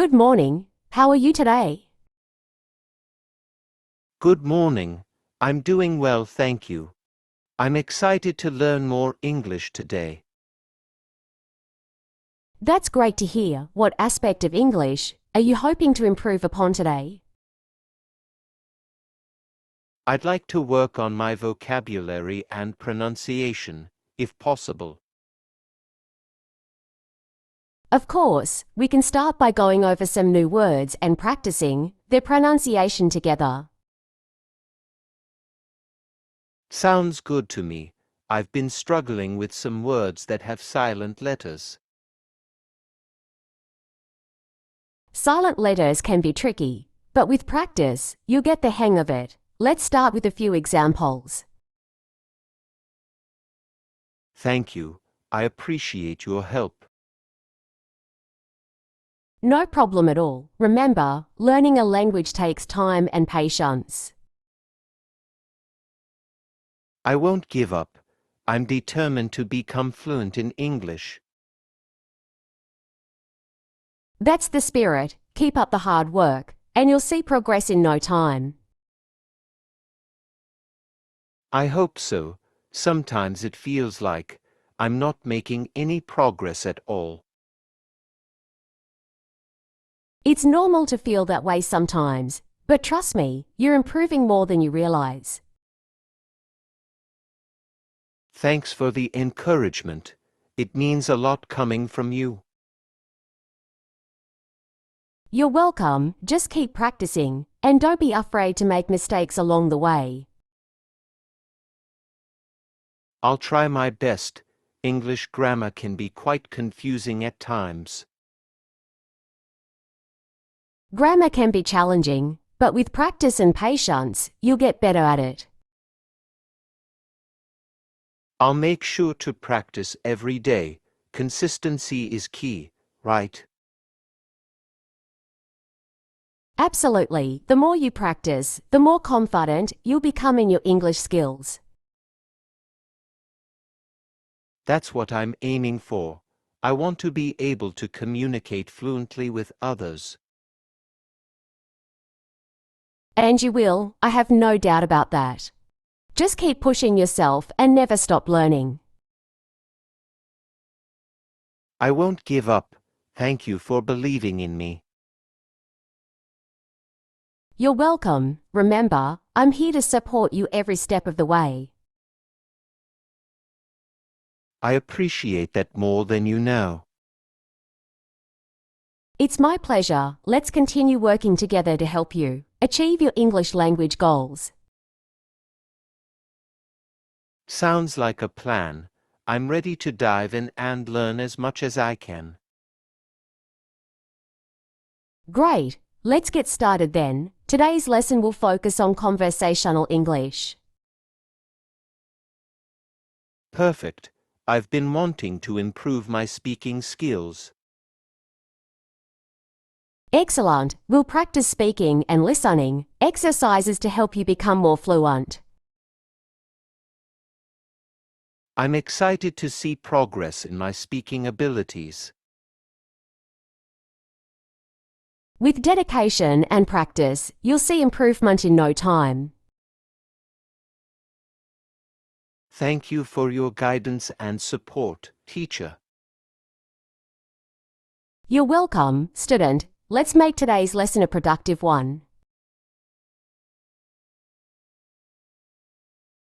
Good morning. How are you today? Good morning. I'm doing well, thank you. I'm excited to learn more English today. That's great to hear. What aspect of English are you hoping to improve upon today? I'd like to work on my vocabulary and pronunciation, if possible. Of course, we can start by going over some new words and practicing their pronunciation together. Sounds good to me. I've been struggling with some words that have silent letters. Silent letters can be tricky, but with practice, you'll get the hang of it. Let's start with a few examples. Thank you. I appreciate your help. No problem at all. Remember, learning a language takes time and patience. I won't give up. I'm determined to become fluent in English. That's the spirit. Keep up the hard work, and you'll see progress in no time. I hope so. Sometimes it feels like I'm not making any progress at all. It's normal to feel that way sometimes, but trust me, you're improving more than you realize. Thanks for the encouragement. It means a lot coming from you. You're welcome. Just keep practicing, and don't be afraid to make mistakes along the way. I'll try my best. English grammar can be quite confusing at times. Grammar can be challenging, but with practice and patience, you'll get better at it. I'll make sure to practice every day. Consistency is key, right? Absolutely. The more you practice, the more confident you'll become in your English skills. That's what I'm aiming for. I want to be able to communicate fluently with others. And you will, I have no doubt about that. Just keep pushing yourself and never stop learning. I won't give up. Thank you for believing in me. You're welcome. Remember, I'm here to support you every step of the way. I appreciate that more than you know. It's my pleasure. Let's continue working together to help you achieve your English language goals. Sounds like a plan. I'm ready to dive in and learn as much as I can. Great. Let's get started then. Today's lesson will focus on conversational English. Perfect. I've been wanting to improve my speaking skills. Excellent. We'll practice speaking and listening exercises to help you become more fluent. I'm excited to see progress in my speaking abilities. With dedication and practice, you'll see improvement in no time. Thank you for your guidance and support, teacher. You're welcome, student. Let's make today's lesson a productive one.